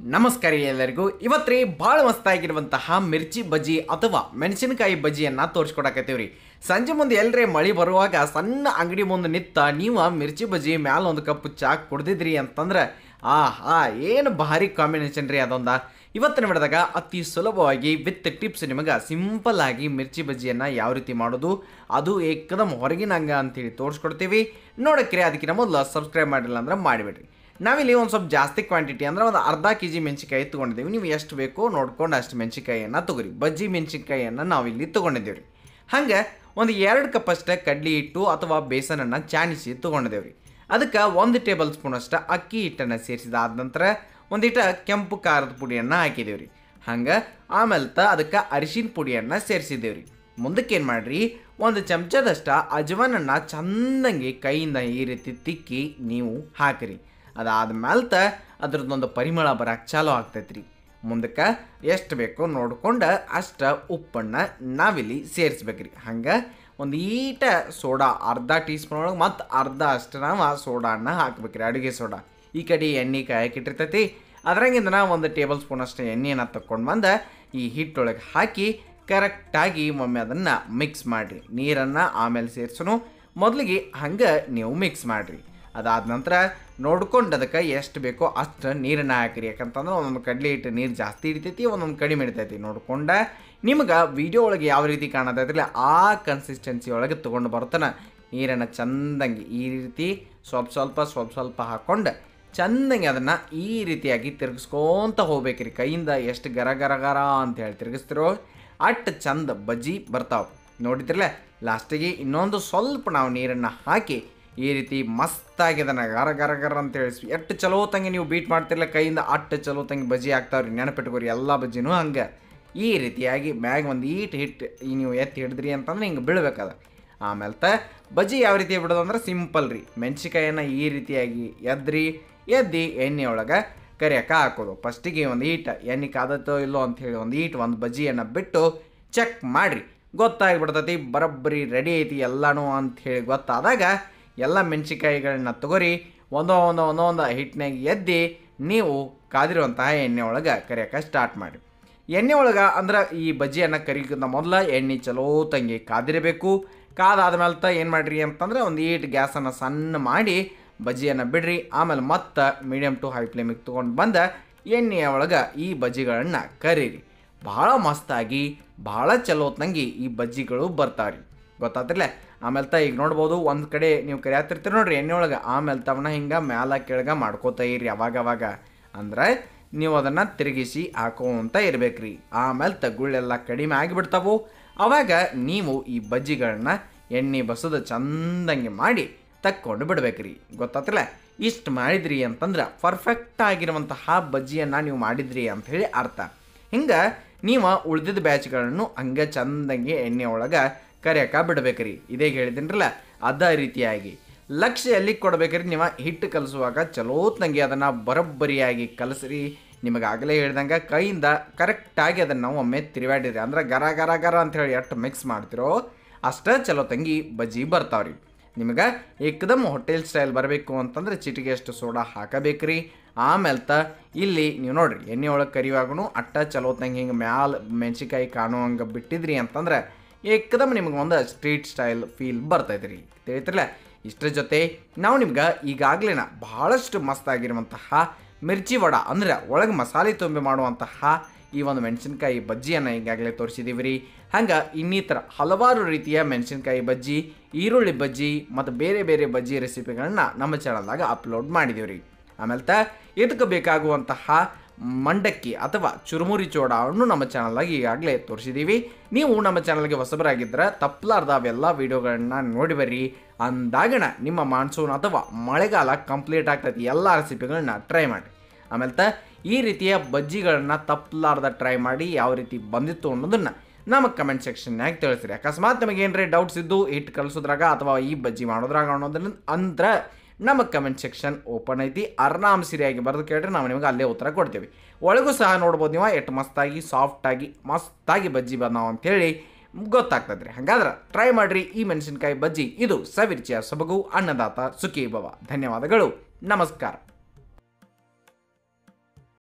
ನಮಸ್ಕಾರ ಎಲ್ಲರಿಗೂ. ಇವತ್ತು ರೀ ಭಾಳ ಮಸ್ತಾಗಿರುವಂತಹ ಮಿರ್ಚಿ ಬಜ್ಜಿ ಅಥವಾ ಮೆಣಸಿನಕಾಯಿ ಬಜ್ಜಿಯನ್ನು ತೋರಿಸ್ಕೊಡಕತ್ತೀವಿ ರೀ. ಸಂಜೆ ಮುಂದೆ ಎಲ್ಲರೇ ಮಳೆ ಬರುವಾಗ ಸಣ್ಣ ಅಂಗಡಿ ಮುಂದೆ ನಿಂತ ನೀವು ಮಿರ್ಚಿ ಬಜ್ಜಿ ಮ್ಯಾಲ ಒಂದು ಕಪ್ ಚಾ ಕುಡ್ದಿದ್ರಿ ಅಂತಂದ್ರೆ ಏನು ಭಾರಿ ಕಾಂಬಿನೇಷನ್ ರೀ ಅದೊಂದ. ಇವತ್ತಿನ ವಿಡಿಯೋದಾಗ ಅತಿ ಸುಲಭವಾಗಿ ವಿತ್ ಟಿಪ್ಸ್ ನಿಮಗೆ ಸಿಂಪಲ್ ಆಗಿ ಮಿರ್ಚಿ ಬಜ್ಜಿಯನ್ನು ಯಾವ ರೀತಿ ಮಾಡೋದು ಅದು ಏಕದಮ್ ಹೊರಗಿನ ಹಂಗ ಅಂತೇಳಿ ತೋರಿಸ್ಕೊಡ್ತೀವಿ. ನೋಡಕ್ರಿ ಅದಕ್ಕಿಂತ ಮೊದಲು ಸಬ್ಸ್ಕ್ರೈಬ್ ಮಾಡಿಲ್ಲ ಅಂದ್ರೆ ಮಾಡಿಬಿಡ್ರಿ. ನಾವಿಲ್ಲಿ ಒಂದು ಸ್ವಲ್ಪ ಜಾಸ್ತಿ ಕ್ವಾಂಟಿಟಿ ಅಂದರೆ ಒಂದು ಅರ್ಧ kg ಮೆಣಸಿಕಾಯಿ ತೊಗೊಂಡಿದ್ದೀವಿ. ನೀವು ಎಷ್ಟು ಬೇಕೋ ನೋಡ್ಕೊಂಡು ಅಷ್ಟು ಮೆಣಸಿಕಾಯಿಯನ್ನು ತೊಗೊರಿ. ಬಜ್ಜಿ ಮೆಣಸಿನ್ಕಾಯಿಯನ್ನು ನಾವಿಲ್ಲಿ ತೊಗೊಂಡಿದ್ದೀವಿ ರೀ. ಹಾಗೆ ಒಂದು 2 ಕಪ್ ಅಷ್ಟು ಕಡ್ಲಿ ಹಿಟ್ಟು ಅಥವಾ ಬೇಸನನ್ನು ಚಾಣಿಸಿ ತೊಗೊಂಡಿದ್ದೇವೆ ರೀ. ಅದಕ್ಕೆ 1 ಟೇಬಲ್ ಸ್ಪೂನ್ ಅಷ್ಟು ಅಕ್ಕಿ ಹಿಟ್ಟನ್ನು ಸೇರಿಸಿದಾದ ನಂತರ ಒಂದಿಟ ಕೆಂಪು ಖಾರದ ಪುಡಿಯನ್ನು ಹಾಕಿದ್ದೇವೆ ರೀ. ಹಂಗೆ ಆಮೇಲೆ ಅದಕ್ಕೆ ಅರಿಶಿನ ಪುಡಿಯನ್ನು ಸೇರಿಸಿದ್ದೇವೆ ರೀ. ಮುಂದಕ್ಕೆ ಏನು ಮಾಡಿರಿ, 1 ಚಮಚದಷ್ಟು ಅಜವಾನನ್ನು ಚೆಂದಂಗೆ ಕೈಯಿಂದ ಈ ರೀತಿ ತಿಕ್ಕಿ ನೀವು ಹಾಕಿರಿ. ಅದಾದ್ಮೇಲೆ ಅದ್ರದ್ದೊಂದು ಪರಿಮಳ ಬರೋಕ್ಕೆ ಚಾಲೂ ಆಗ್ತೈತೆ ರೀ. ಮುಂದಕ್ಕೆ ಎಷ್ಟು ಬೇಕೋ ನೋಡ್ಕೊಂಡು ಅಷ್ಟು ಉಪ್ಪನ್ನು ನಾವಿಲ್ಲಿ ಸೇರಿಸ್ಬೇಕ್ರಿ. ಹಂಗೆ ಒಂದು ಈಟ ಸೋಡಾ ಅರ್ಧ ಟೀ ಸ್ಪೂನ್ ಒಳಗೆ ಮತ್ತು ಅರ್ಧ ಅಷ್ಟು ನಾವು ಸೋಡಾನ ಹಾಕ್ಬೇಕ್ರಿ, ಅಡುಗೆ ಸೋಡಾ. ಈ ಕಡೆ ಎಣ್ಣೆ ಕಾಯಕ್ಕಿಟ್ಟಿರ್ತೈತಿ, ಅದ್ರಾಗಿಂದ 1 ಟೇಬಲ್ ಸ್ಪೂನ್ ಅಷ್ಟು ಎಣ್ಣೆಯನ್ನು ತಗೊಂಡು ಬಂದು ಈ ಹಿಟ್ಟೊಳಗೆ ಹಾಕಿ ಕರೆಕ್ಟಾಗಿ ಒಮ್ಮೆ ಅದನ್ನು ಮಿಕ್ಸ್ ಮಾಡಿರಿ. ನೀರನ್ನು ಆಮೇಲೆ ಸೇರಿಸೋನು, ಮೊದಲಿಗೆ ಹಂಗೆ ನೀವು ಮಿಕ್ಸ್ ಮಾಡಿರಿ. ಅದಾದ ನಂತರ ನೋಡ್ಕೊಂಡು ಅದಕ್ಕೆ ಎಷ್ಟು ಬೇಕೋ ಅಷ್ಟು ನೀರನ್ನು ಹಾಕಿರಿ. ಯಾಕಂತಂದ್ರೆ ಒಂದೊಂದು ಕಡಲೆ ಹಿಟ್ಟು ನೀರು ಜಾಸ್ತಿ ಹಿಡಿತೈತಿ, ಒಂದೊಂದು ಕಡಿಮೆ ಹಿಡಿತೈತಿ. ನೋಡ್ಕೊಂಡು ನಿಮ್ಗೆ ವಿಡಿಯೋ ಒಳಗೆ ಯಾವ ರೀತಿ ಕಾಣತೈತಿಲ್ಲ ಆ ಕನ್ಸಿಸ್ಟೆನ್ಸಿ ಒಳಗೆ ತೊಗೊಂಡು ಬರ್ತಾನೆ ನೀರನ್ನು ಚೆಂದಂಗೆ ಈ ರೀತಿ ಸ್ವಲ್ಪ ಹಾಕ್ಕೊಂಡು ಚೆಂದಂಗೆ ಅದನ್ನು ಈ ರೀತಿಯಾಗಿ ತಿರುಗಿಸ್ಕೊತ ಹೋಗ್ಬೇಕ್ರಿ. ಕೈಯಿಂದ ಎಷ್ಟು ಗರ ಗರ ಗರ ಅಂತೇಳಿ ತಿರುಗಿಸ್ತಿರೋ ಅಷ್ಟು ಚಂದ ಬಜ್ಜಿ ಬರ್ತಾವೆ. ನೋಡಿದ್ರಲ್ಲ, ಲಾಸ್ಟಿಗೆ ಇನ್ನೊಂದು ಸ್ವಲ್ಪ ನಾವು ನೀರನ್ನು ಹಾಕಿ ಈ ರೀತಿ ಮಸ್ತಾಗಿ ಅದನ್ನು ಗರ ಗರ ಗರ ಅಂತೇಳಿ ಎಷ್ಟು ಚಲೋ ತಂಗಿ ನೀವು ಬೀಟ್ ಮಾಡ್ತಿರಲ್ಲ ಕೈಯಿಂದ ಅಷ್ಟು ಚಲೋ ತಂಗಿ ಬಜ್ಜಿ ಆಗ್ತಾವ್ರಿ. ನೆನಪಿಟ್ಕೋರಿ, ಎಲ್ಲ ಬಜ್ಜಿನೂ ಹಂಗೆ ಈ ರೀತಿಯಾಗಿ ಮ್ಯಾಗ ಒಂದು ಹಿಟ್ಟು ನೀವು ಎತ್ತಿ ಹಿಡಿದ್ರಿ ಅಂತಂದ್ರೆ ಹಿಂಗೆ ಬೀಳ್ಬೇಕದ. ಆಮೇಲೆ ಬಜ್ಜಿ ಯಾವ ರೀತಿ ಬಿಡೋದು ಅಂದ್ರೆ ಸಿಂಪಲ್ ರೀ. ಮೆಣಸಿಕಾಯನ್ನು ಈ ರೀತಿಯಾಗಿ ಎದ್ದಿ ಎಣ್ಣೆ ಒಳಗೆ ಕರಿಯಕ್ಕೆ ಹಾಕೋದು. ಫಸ್ಟಿಗೆ ಒಂದು ಈಟ್ ಎಣ್ಣೆ ಕಾದತ್ತೋ ಇಲ್ಲೋ ಅಂಥೇಳಿ ಒಂದು ಬಜ್ಜಿಯನ್ನು ಬಿಟ್ಟು ಚೆಕ್ ಮಾಡಿರಿ, ಗೊತ್ತಾಗಿಬಿಡ್ತೈತಿ ಬರೋಬ್ಬರಿ ರೆಡಿ ಐತಿ ಎಲ್ಲನೂ ಅಂಥೇಳಿ. ಗೊತ್ತಾದಾಗ ಎಲ್ಲ ಮೆಣಸಿಕಾಯಿಗಳನ್ನ ತಗೋರಿ, ಒಂದೊಂದು ಹಿಟ್ಟಿನಾಗ ಎದ್ದಿ ನೀವು ಕಾದಿರುವಂತಹ ಎಣ್ಣೆ ಒಳಗೆ ಕರಿಯೋಕೆ ಸ್ಟಾರ್ಟ್ ಮಾಡಿ. ಎಣ್ಣೆ ಒಳಗೆ ಅಂದ್ರೆ ಈ ಬಜ್ಜಿಯನ್ನು ಕರಿಯೋಕ್ಕಿಂತ ಮೊದಲು ಎಣ್ಣೆ ಚಲೋ ತಂಗಿ ಕಾದಿರಬೇಕು. ಕಾದಾದ್ಮೇಲೆ ಏನು ಮಾಡಿರಿ ಅಂತಂದ್ರೆ ಒಂದು ಗ್ಯಾಸನ್ನು ಸಣ್ಣ ಮಾಡಿ ಬಜ್ಜಿಯನ್ನು ಬಿಡ್ರಿ. ಆಮೇಲೆ ಮತ್ತೆ ಮೀಡಿಯಮ್ ಟು ಹೈ ಫ್ಲೇಮಿಗೆ ತೊಗೊಂಡು ಬಂದು ಎಣ್ಣೆಯ ಒಳಗೆ ಈ ಬಜ್ಜಿಗಳನ್ನು ಕರೀರಿ. ಭಾಳ ಮಸ್ತಾಗಿ ಭಾಳ ಚಲೋ ತಂಗಿ ಈ ಬಜ್ಜಿಗಳು ಬರ್ತಾವ್ರಿ. ಗೊತ್ತಾತಿರ್ಲ. ಆಮೇಲೆ ಈಗ ನೋಡ್ಬೋದು ಒಂದು ಕಡೆ ನೀವು ಕರಿಯಾತಿರ್ತೀರಿ ನೋಡ್ರಿ ಎಣ್ಣೆ ಒಳಗೆ, ಆಮೇಲೆ ತವನ ಹಿಂಗೆ ಮ್ಯಾಲ ಕೆಳಗೆ ಮಾಡ್ಕೋತಾ ಇರ್ರಿ ಅವಾಗವಾಗ. ಅಂದ್ರೆ ನೀವು ಅದನ್ನು ತಿರುಗಿಸಿ ಹಾಕೋಂತ ಇರ್ಬೇಕ್ರಿ. ಆಮೇಲೆ ತಗುಳೆಲ್ಲ ಕಡಿಮೆ ಆಗಿಬಿಡ್ತಾವು. ಅವಾಗ ನೀವು ಈ ಬಜ್ಜಿಗಳನ್ನ ಎಣ್ಣೆ ಬಸೋದು ಚಂದಂಗೆ ಮಾಡಿ ತಕ್ಕೊಂಡು ಬಿಡ್ಬೇಕ್ರಿ. ಗೊತ್ತಾತಿಲ್ಲ. ಇಷ್ಟು ಮಾಡಿದ್ರಿ ಅಂತಂದ್ರೆ ಪರ್ಫೆಕ್ಟ್ ಆಗಿರುವಂತಹ ಬಜ್ಜಿಯನ್ನು ನೀವು ಮಾಡಿದ್ರಿ ಅಂಥೇಳಿ ಅರ್ಥ. ಹಿಂಗೆ ನೀವು ಉಳಿದಿದ್ದ ಬ್ಯಾಚ್ಗಳನ್ನು ಹಂಗೆ ಚಂದಂಗೆ ಎಣ್ಣೆ ಒಳಗೆ ಕರಿಯಕ್ಕೆ ಬಿಡ್ಬೇಕ್ರಿ. ಇದೇ ಹೇಳಿದ್ದೀನರಲ್ಲ, ಅದೇ ರೀತಿಯಾಗಿ ಲಕ್ಷ್ಯ ಎಲ್ಲಿಗೆ ಕೊಡ್ಬೇಕ್ರಿ, ನೀವು ಹಿಟ್ಟು ಕಲಿಸುವಾಗ ಚಲೋ ತಂಗಿ ಅದನ್ನು ಬರೋಬ್ಬರಿಯಾಗಿ ಕಲಸ್ರಿ. ನಿಮಗಾಗಲೇ ಹೇಳ್ದಂಗೆ ಕೈಯಿಂದ ಕರೆಕ್ಟಾಗಿ ಅದನ್ನು ಒಮ್ಮೆ ತಿರುವಾಡಿರಿ. ಅಂದ್ರೆ ಗರ ಗರ ಗರ ಅಂಥೇಳಿ ಎಷ್ಟು ಮಿಕ್ಸ್ ಮಾಡ್ತಿರೋ ಅಷ್ಟೇ ಚಲೋ ತಂಗಿ ಬಜ್ಜಿ ಬರ್ತಾವ್ರಿ. ನಿಮಗೆ ಏಕದಮ್ ಹೋಟೆಲ್ ಸ್ಟೈಲ್ ಬರಬೇಕು ಅಂತಂದ್ರೆ ಚಿಟಿಗೆ ಅಷ್ಟು ಸೋಡಾ ಹಾಕಬೇಕ್ರಿ. ಆಮೇಲೆ ಇಲ್ಲಿ ನೀವು ನೋಡಿರಿ ಎಣ್ಣೆ ಒಳಗೆ ಕರಿವಾಗೂ ಅಟ್ಟ ಚಲೋ ತಂಗಿ ಹಿಂಗೆ ಮ್ಯಾಲ ಮೆಣಸಿಕಾಯಿ ಕಾಣೋ ಹಂಗೆ ಬಿಟ್ಟಿದ್ರಿ ಅಂತಂದ್ರೆ ಏಕದಮ್ ನಿಮ್ಗೆ ಒಂದು ಸ್ಟ್ರೀಟ್ ಸ್ಟೈಲ್ ಫೀಲ್ ಬರ್ತೈತೆ ರೀ. ತಿಳಿತಿರಲ್ಲ. ಇಷ್ಟರ ಜೊತೆ ನಾವು ನಿಮ್ಗೆ ಈಗಾಗಲೇ ಭಾಳಷ್ಟು ಮಸ್ತಾಗಿರುವಂತಹ ಮಿರ್ಚಿ ವಡ ಅಂದರೆ ಒಳಗೆ ಮಸಾಲೆ ತುಂಬಿ ಮಾಡುವಂತಹ ಈ ಒಂದು ಮೆಣಸಿನ್ಕಾಯಿ ಬಜ್ಜಿಯನ್ನು ಈಗಾಗಲೇ ತೋರಿಸಿದ್ದೀವಿ ರೀ. ಹಂಗೆ ಇನ್ನಿತರ ಹಲವಾರು ರೀತಿಯ ಮೆಣಸಿನ್ಕಾಯಿ ಬಜ್ಜಿ, ಈರುಳ್ಳಿ ಬಜ್ಜಿ ಮತ್ತು ಬೇರೆ ಬೇರೆ ಬಜ್ಜಿ ರೆಸಿಪಿಗಳನ್ನ ನಮ್ಮ ಚಾನಲ್ದಾಗ ಅಪ್ಲೋಡ್ ಮಾಡಿದ್ದೀವಿ ರೀ. ಆಮೇಲೆ ಇದಕ್ಕೆ ಬೇಕಾಗುವಂತಹ ಮಂಡಕ್ಕಿ ಅಥವಾ ಚುರುಮುರಿ ಚೋಡವನ್ನು ನಮ್ಮ ಚಾನಲ್ಗೆ ಈಗಾಗಲೇ ತೋರಿಸಿದ್ದೀವಿ. ನೀವು ನಮ್ಮ ಚಾನಲ್ಗೆ ಹೊಸಬರಾಗಿದ್ದರೆ ತಪ್ಪಲಾರ್ದ ಅವೆಲ್ಲ ವೀಡಿಯೋಗಳನ್ನ ನೋಡಿ ಬರ್ರಿ. ಅಂದಾಗಣ ನಿಮ್ಮ ಮಾನ್ಸೂನ್ ಅಥವಾ ಮಳೆಗಾಲ ಕಂಪ್ಲೀಟ್ ಆಗ್ತೈತಿ. ಎಲ್ಲ ರೆಸಿಪಿಗಳನ್ನ ಟ್ರೈ ಮಾಡಿ. ಆಮೇಲೆ ಈ ರೀತಿಯ ಬಜ್ಜಿಗಳನ್ನ ತಪ್ಪಲಾರ್ದ ಟ್ರೈ ಮಾಡಿ ಯಾವ ರೀತಿ ಬಂದಿತ್ತು ಅನ್ನೋದನ್ನು ನಮ್ಮ ಕಮೆಂಟ್ ಸೆಕ್ಷನ್ನಾಗ ತಿಳಿಸ್ರಿ. ಅಕಸ್ಮಾತ್ ನಮಗೆ ಏನರೇ ಡೌಟ್ಸ್ ಇದ್ದು ಹಿಟ್ಟು ಕಲಿಸೋದ್ರಾಗ ಅಥವಾ ಈ ಬಜ್ಜಿ ಮಾಡೋದ್ರಾಗ ಅನ್ನೋದನ್ನ ಅಂದ್ರೆ ನಮ್ಮ ಕಮೆಂಟ್ ಸೆಕ್ಷನ್ ಓಪನ್ ಐತಿ. ಆರಾಮ್ ಸಿರಿಯಾಗಿ ಬರೆದು ಕೇಳ್ರಿ, ನಾವು ನಿಮಗೆ ಅಲ್ಲೇ ಉತ್ತರ ಕೊಡ್ತೀವಿ. ಒಳಗೂ ಸಹ ನೋಡ್ಬೋದು ನೀವು ಎಷ್ಟು ಮಸ್ತಾಗಿ ಮಸ್ತಾಗಿ ಬಜ್ಜಿ ಬಂದಾವ ಅಂಥೇಳಿ ಗೊತ್ತಾಗ್ತದ್ರಿ. ಹಾಗಾದ್ರೆ ಟ್ರೈ ಮಾಡಿರಿ ಈ ಮೆಣಸಿನಕಾಯಿ ಬಜ್ಜಿ. ಇದು ಸವಿರುಚಿಯ ಸೊಬಗು ಅನ್ನದಾತ ಸುಖೀ ಭವ. ಧನ್ಯವಾದಗಳು, ನಮಸ್ಕಾರ.